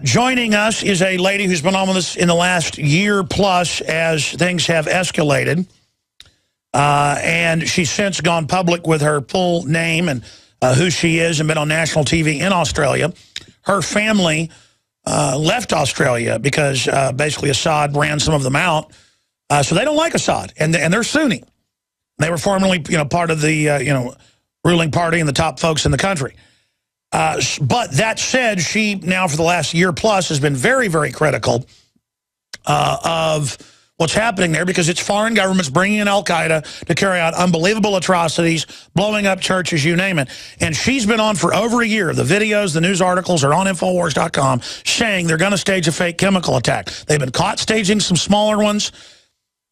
Joining us is a lady who's been on with us in the last year plus as things have escalated. And she's since gone public with her full name and who she is and been on national TV in Australia. Her family left Australia because basically Assad ran some of them out. So they don't like Assad, and they're Sunni. They were formerly, part of the, ruling party and the top folks in the country. But that said, she now for the last year plus has been very, very critical of what's happening there because it's foreign governments bringing in Al-Qaeda to carry out unbelievable atrocities, blowing up churches, you name it. And she's been on for over a year. The videos, the news articles are on Infowars.com saying they're going to stage a fake chemical attack. They've been caught staging some smaller ones.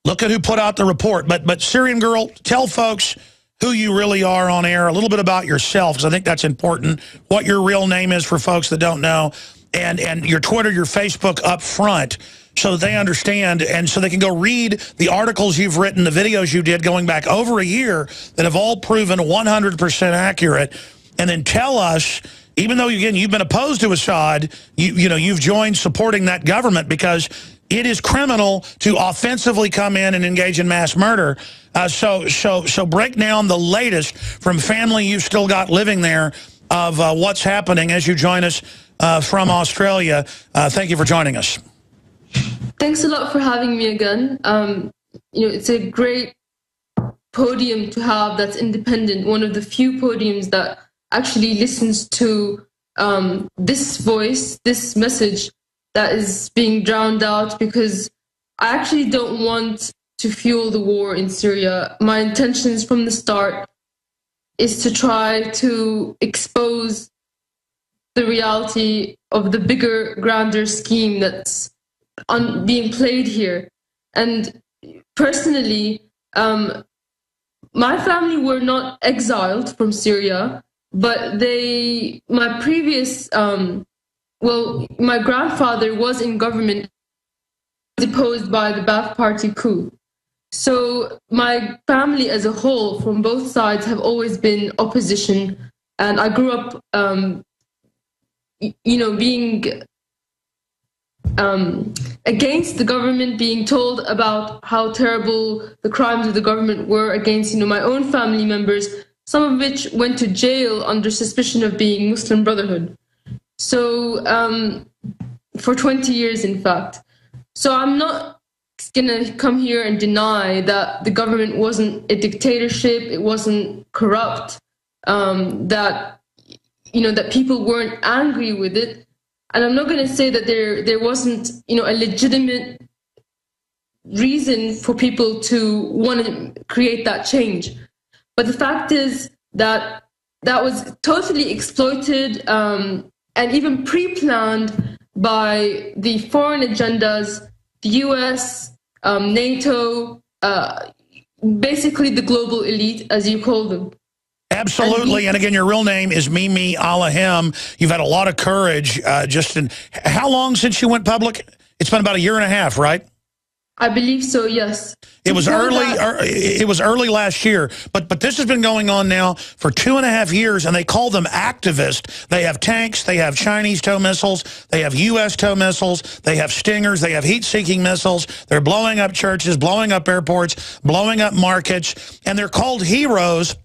Look at who put out the report. But Syrian girl, tell folks who you really are on air, a little bit about yourself, because I think that's important, what your real name is for folks that don't know, and your Twitter, your Facebook up front, so that they understand and so they can go read the articles you've written, the videos you did going back over a year that have all proven 100% accurate, and then tell us, even though, again, you've been opposed to Assad, you've joined supporting that government because it is criminal to offensively come in and engage in mass murder. So break down the latest from family you've still got living there of what's happening as you join us from Australia. Thank you for joining us. Thanks a lot for having me again. It's a great podium to have that's independent, one of the few podiums that actually listens to this voice, this message that is being drowned out, because I actually don't want to fuel the war in Syria. My intentions from the start is to try to expose the reality of the bigger, grander scheme that's being played here. And personally, my family were not exiled from Syria, but my previous, my grandfather was in government, deposed by the Ba'ath Party coup. So my family as a whole, from both sides, have always been opposition. And I grew up, being against the government, being told about how terrible the crimes of the government were against, my own family members, some of which went to jail under suspicion of being Muslim Brotherhood. So for 20 years, in fact. So I'm not going to come here and deny that the government wasn't a dictatorship, it wasn't corrupt, that people weren't angry with it. And I'm not going to say that there wasn't, a legitimate reason for people to want to create that change. But the fact is that that was totally exploited and even pre-planned by the foreign agendas, the US, NATO, basically the global elite, as you call them. Absolutely. And again, your real name is Mimi Alahim. You've had a lot of courage. How long since you went public? It's been about a year and a half, right? I believe so, yes. It was early last year, but this has been going on now for 2.5 years, and they call them activists. They have tanks, they have Chinese tow missiles, they have U.S. tow missiles, they have Stingers, they have heat-seeking missiles. They're blowing up churches, blowing up airports, blowing up markets, and they're called heroes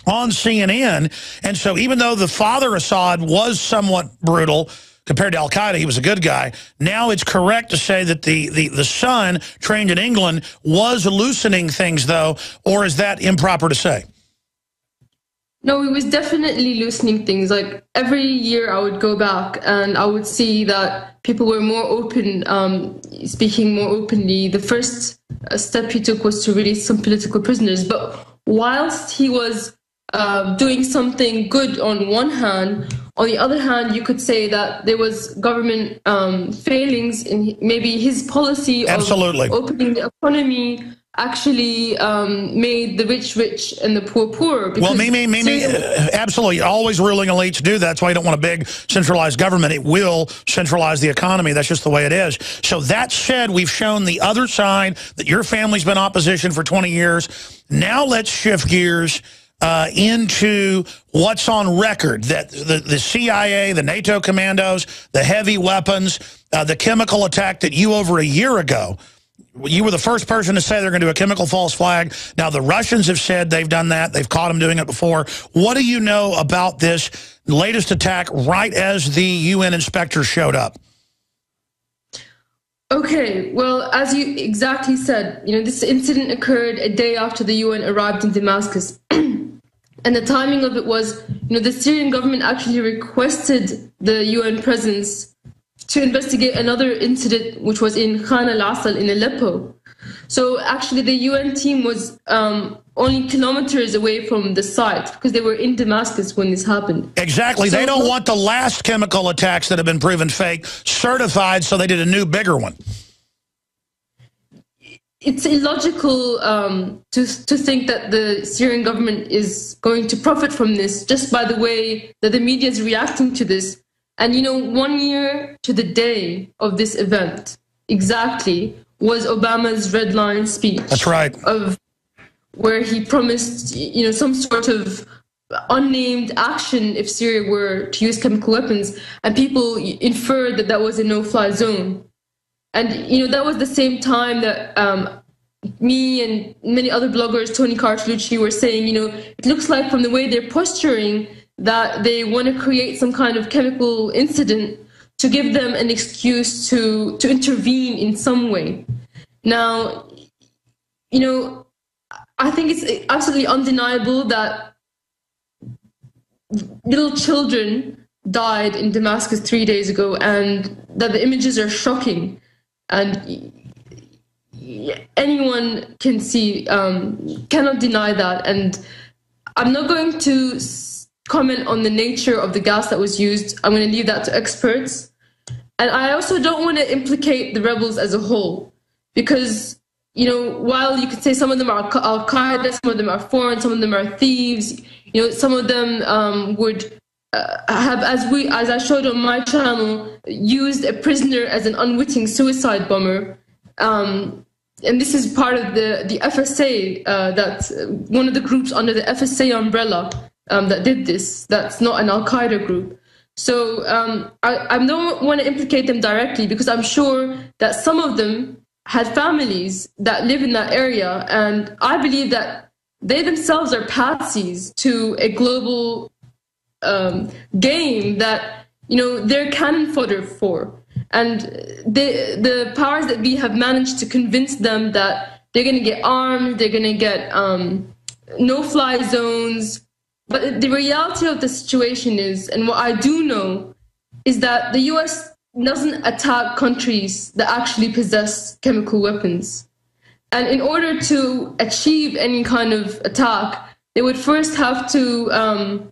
on CNN. And so even though the father Assad was somewhat brutal, compared to Al-Qaeda, he was a good guy. Now it's correct to say that the son, trained in England, was loosening things, though, or is that improper to say? No, he was definitely loosening things. Like, every year I would go back and I would see that people were more open, speaking more openly. The first step he took was to release some political prisoners. But whilst he was doing something good on one hand, on the other hand, you could say that there was government failings in maybe his policy of opening the economy actually made the rich rich and the poor poor. Well, Mimi, absolutely. Always ruling elites do that. That's why you don't want a big centralized government. It will centralize the economy. That's just the way it is. So that said, we've shown the other side that your family's been opposition for 20 years. Now let's shift gears. into what's on record, that the CIA, the NATO commandos, the heavy weapons, the chemical attack that you over a year ago, you were the first person to say they're going to do a chemical false flag. Now, the Russians have said they've done that. They've caught them doing it before. What do you know about this latest attack right as the UN inspectors showed up? Okay, well, as you exactly said, this incident occurred a day after the UN arrived in Damascus. And the timing of it was, the Syrian government actually requested the UN presence to investigate another incident, which was in Khan al-Asal in Aleppo. So actually the UN team was only kilometers away from the site because they were in Damascus when this happened. Exactly. So, they don't want the last chemical attacks that have been proven fake certified, so they did a new, bigger one. It's illogical to think that the Syrian government is going to profit from this just by the way that the media is reacting to this. And 1 year to the day of this event, exactly, was Obama's Red Line speech. That's right. Of where he promised, some sort of unnamed action if Syria were to use chemical weapons, and people inferred that that was a no-fly zone. And that was the same time that me and many other bloggers, Tony Cartolucci, were saying, it looks like from the way they're posturing that they want to create some kind of chemical incident to give them an excuse to intervene in some way. Now, I think it's absolutely undeniable that little children died in Damascus 3 days ago, and that the images are shocking. And anyone can see, cannot deny that. And I'm not going to comment on the nature of the gas that was used. I'm going to leave that to experts. And I also don't want to implicate the rebels as a whole, because, while you could say some of them are Al-Qaeda, some of them are foreign, some of them are thieves, some of them would have, as I showed on my channel, used a prisoner as an unwitting suicide bomber. And this is part of the FSA, that's one of the groups under the FSA umbrella that did this. That's not an Al-Qaeda group. So I don't want to implicate them directly, because I'm sure that some of them had families that live in that area. And I believe that they themselves are patsies to a global game that, they're cannon fodder for. And the powers that be have managed to convince them that they're going to get armed, they're going to get no-fly zones. But the reality of the situation is, and what I do know, is that the U.S. doesn't attack countries that actually possess chemical weapons. And in order to achieve any kind of attack, they would first have to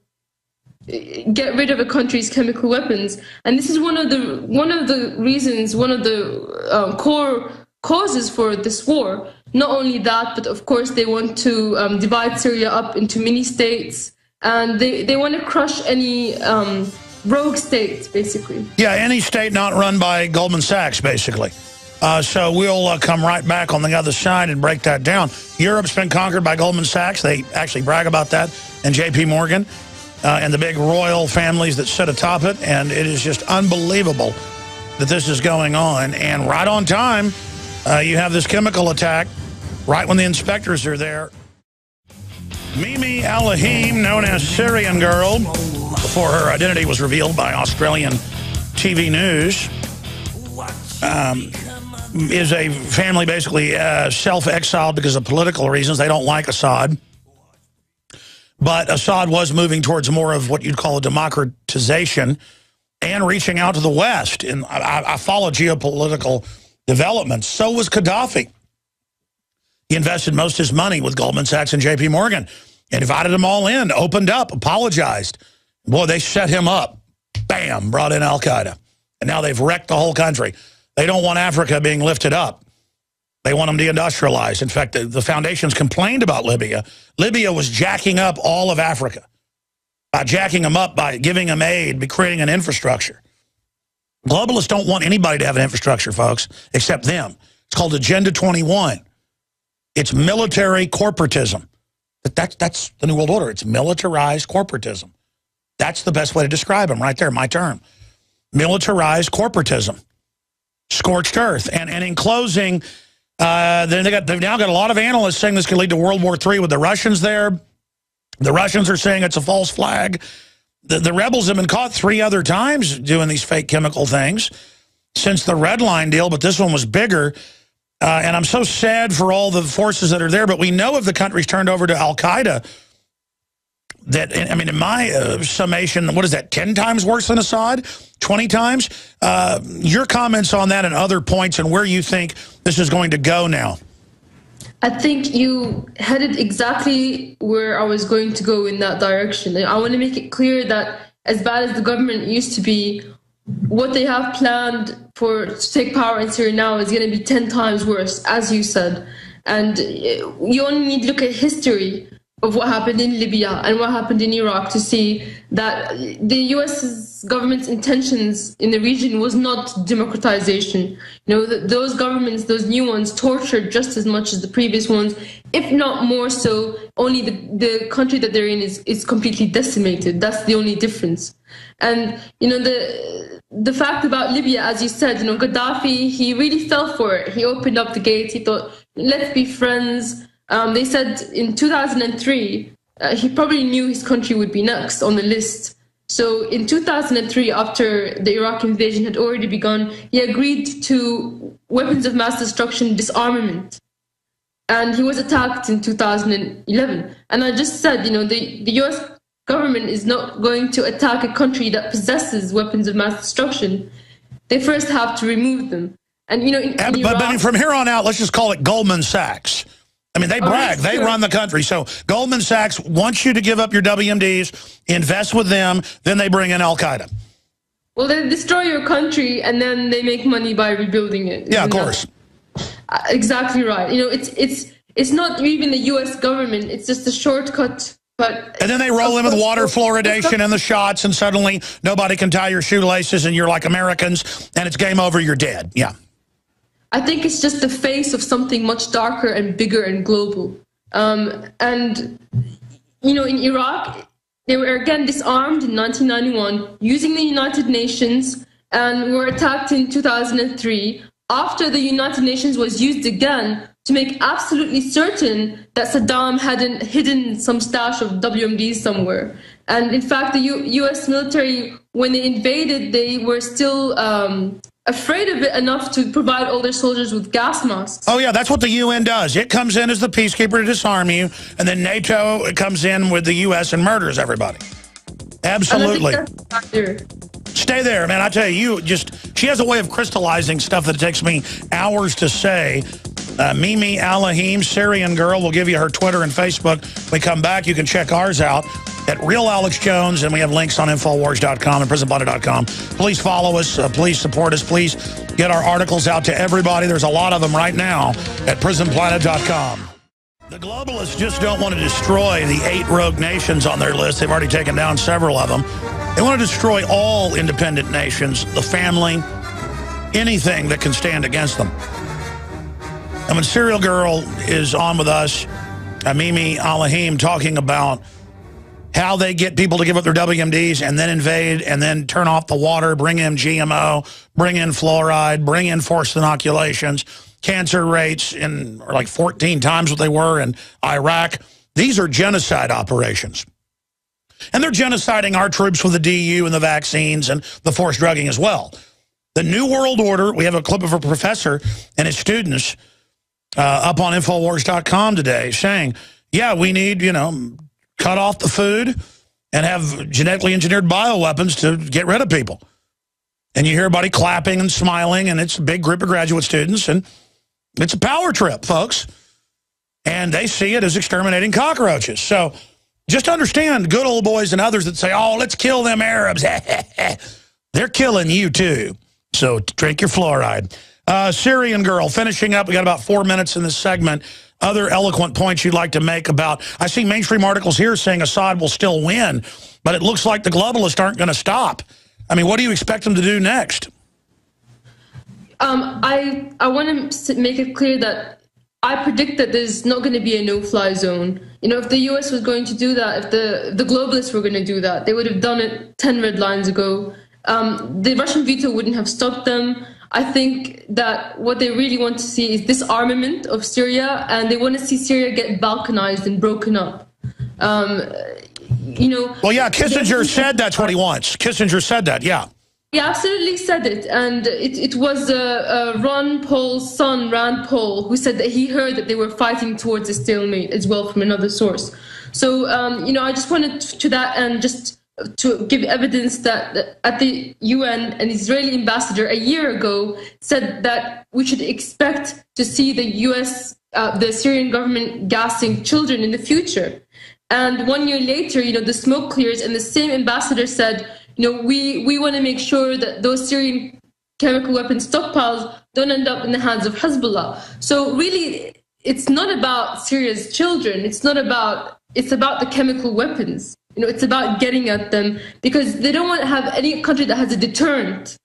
get rid of a country's chemical weapons. And this is one of the reasons, one of the core causes for this war. Not only that, but of course they want to divide Syria up into mini-states, and they want to crush any rogue state, basically. Yeah, any state not run by Goldman Sachs, basically. So we'll come right back on the other side and break that down. Europe's been conquered by Goldman Sachs. They actually brag about that, and J.P. Morgan, and the big royal families that sit atop it. And it is just unbelievable that this is going on. And right on time, you have this chemical attack right when the inspectors are there. Mimi Alahim, known as Syrian Girl, before her identity was revealed by Australian TV News, is a family basically self-exiled because of political reasons. They don't like Assad. But Assad was moving towards more of what you'd call a democratization and reaching out to the West. And I follow geopolitical developments. So was Gaddafi. He invested most of his money with Goldman Sachs and J.P. Morgan and invited them all in, opened up, apologized. Boy, they set him up. Bam, brought in Al-Qaeda. And now they've wrecked the whole country. They don't want Africa being lifted up. They want them deindustrialized. In fact, the foundations complained about Libya. Libya was jacking up all of Africa. By jacking them up, by giving them aid, by creating an infrastructure. Globalists don't want anybody to have an infrastructure, folks, except them. It's called Agenda 21. It's military corporatism. That's the New World Order. It's militarized corporatism. That's the best way to describe them right there, my term. Militarized corporatism. Scorched earth. And in closing, they've now got a lot of analysts saying this could lead to World War III with the Russians there. The Russians are saying it's a false flag. The rebels have been caught 3 other times doing these fake chemical things since the Red Line deal, but this one was bigger. And I'm so sad for all the forces that are there, but we know if the country's turned over to Al-Qaeda, that, I mean, in my summation, what is that, 10 times worse than Assad? 20 times? Your comments on that and other points and where you think this is going to go now? I think you headed exactly where I was going to go in that direction. I want to make it clear that as bad as the government used to be, what they have planned to take power in Syria now is going to be 10 times worse, as you said. And you only need to look at history of what happened in Libya and what happened in Iraq to see that the U.S. government's intentions in the region was not democratization. You know, those governments, those new ones, tortured just as much as the previous ones, if not more so. Only the country that they're in is completely decimated. That's the only difference. And, you know, the fact about Libya, as you said, you know, Gaddafi, he really fell for it. He opened up the gates. He thought, let's be friends. They said in 2003, he probably knew his country would be next on the list. So in 2003, after the Iraq invasion had already begun, he agreed to weapons of mass destruction disarmament. And he was attacked in 2011. And I just said, you know, the U.S. government is not going to attack a country that possesses weapons of mass destruction. They first have to remove them. And, you know, in Iraq, but from here on out, let's just call it Goldman Sachs. I mean, they brag. They run the country. So Goldman Sachs wants you to give up your WMDs, invest with them, then they bring in Al-Qaeda. Well, they destroy your country, and then they make money by rebuilding it. Yeah, of course. Exactly right. You know, it's not even the U.S. government. It's just a shortcut. And then they roll in with water fluoridation and the shots, and suddenly nobody can tie your shoelaces, and you're like Americans, and it's game over, you're dead. Yeah. I think it's just the face of something much darker and bigger and global. And, you know, in Iraq, they were again disarmed in 1991 using the United Nations and were attacked in 2003 after the United Nations was used again to make absolutely certain that Saddam hadn't hidden some stash of WMDs somewhere. And in fact, the U.S. military, when they invaded, they were still afraid of it enough to provide all their soldiers with gas masks. Oh, yeah, that's what the UN does. It comes in as the peacekeeper to disarm you, and then NATO comes in with the U.S. and murders everybody. Absolutely. Stay there, man. I tell you, she has a way of crystallizing stuff that it takes me hours to say. Mimi Alahim, Syrian girl, will give you her Twitter and Facebook. When we come back, you can check ours out at Real Alex Jones, and we have links on Infowars.com and PrisonPlanet.com. Please follow us. Please support us. Please get our articles out to everybody. There's a lot of them right now at PrisonPlanet.com. The globalists just don't want to destroy the 8 rogue nations on their list. They've already taken down several of them. They want to destroy all independent nations, the family, anything that can stand against them. And when Serial Girl is on with us, Mimi Alahim, talking about how they get people to give up their WMDs and then invade and then turn off the water, bring in GMO, bring in fluoride, bring in forced inoculations, cancer rates are like 14 times what they were in Iraq. These are genocide operations. And they're genociding our troops with the DU and the vaccines and the forced drugging as well. The New World Order, we have a clip of a professor and his students up on Infowars.com today saying, yeah, we need, you know, cut off the food and have genetically engineered bioweapons to get rid of people. And you hear everybody clapping and smiling, and it's a big group of graduate students, and it's a power trip, folks. And they see it as exterminating cockroaches. So just understand, good old boys and others that say, oh, let's kill them Arabs. They're killing you, too. So drink your fluoride. Syrian girl, finishing up. We got about 4 minutes in this segment. Other eloquent points you'd like to make about, I see mainstream articles here saying Assad will still win, but it looks like the globalists aren't going to stop. I mean, what do you expect them to do next? I want to make it clear that I predict that there's not going to be a no-fly zone. You know, if the US was going to do that, if the globalists were going to do that, they would have done it 10 red lines ago. The Russian veto wouldn't have stopped them. I think that what they really want to see is disarmament of Syria, and they want to see Syria get balkanized and broken up. You know. Well, yeah, Kissinger said that's what he wants. Kissinger said that, yeah. He absolutely said it, and it was Ron Paul's son, Rand Paul, who said that he heard that they were fighting towards a stalemate as well from another source. So, you know, I just wanted to that end just to give evidence that at the UN, an Israeli ambassador a year ago said that we should expect to see the US, the Syrian government gassing children in the future. And 1 year later, you know, the smoke clears, and the same ambassador said, you know, we want to make sure that those Syrian chemical weapon stockpiles don't end up in the hands of Hezbollah. So really, it's not about Syria's children. It's about the chemical weapons. You know, it's about getting at them, because they don't want to have any country that has a deterrent,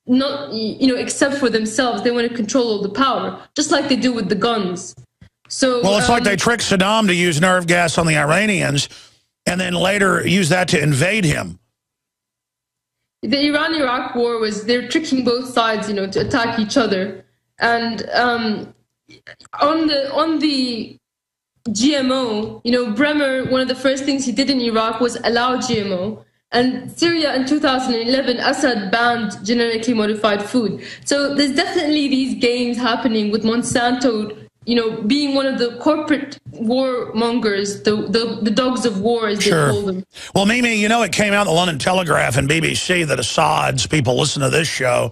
not, you know, except for themselves. They want to control all the power, just like they do with the guns. So, well, it's like they tricked Saddam to use nerve gas on the Iranians and then later use that to invade him. The Iran-Iraq war was, they're tricking both sides, you know, to attack each other. And on the GMO, you know, Bremer, one of the first things he did in Iraq was allow GMO. And Syria in 2011, Assad banned genetically modified food. So there's definitely these games happening with Monsanto, you know, being one of the corporate warmongers, the dogs of war, as they call them. Well, Mimi, you know, it came out in the London Telegraph and BBC that Assad's people listen to this show.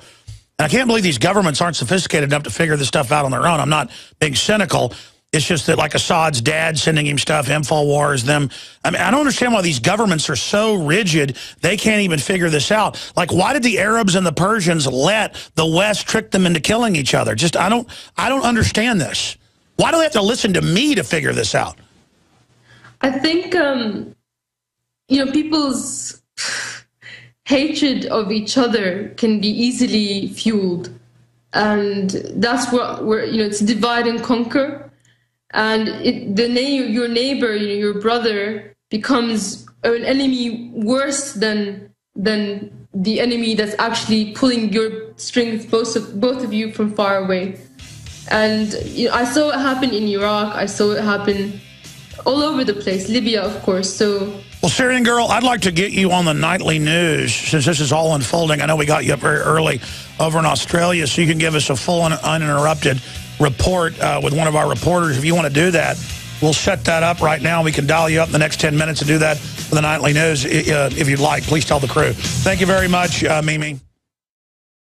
And I can't believe these governments aren't sophisticated enough to figure this stuff out on their own. I'm not being cynical. It's just that, like, Assad's dad sending him stuff, InfoWars, them. I mean, I don't understand why these governments are so rigid they can't even figure this out. Like, why did the Arabs and the Persians let the West trick them into killing each other? Just, I don't understand this. Why do they have to listen to me to figure this out? I think, you know, people's hatred of each other can be easily fueled. And that's what you know, it's divide and conquer. And your neighbor, you know, your brother, becomes an enemy worse than the enemy that's actually pulling your strings, both of you, from far away. And you know, I saw it happen in Iraq. I saw it happen all over the place. Libya, of course. So, well, Syrian girl, I'd like to get you on the nightly news since this is all unfolding. I know we got you up very early over in Australia, so you can give us a full and uninterrupted report with one of our reporters. If you want to do that, we'll set that up right now. We can dial you up in the next 10 minutes and do that for the nightly news if you'd like. Please tell the crew. Thank you very much, Mimi.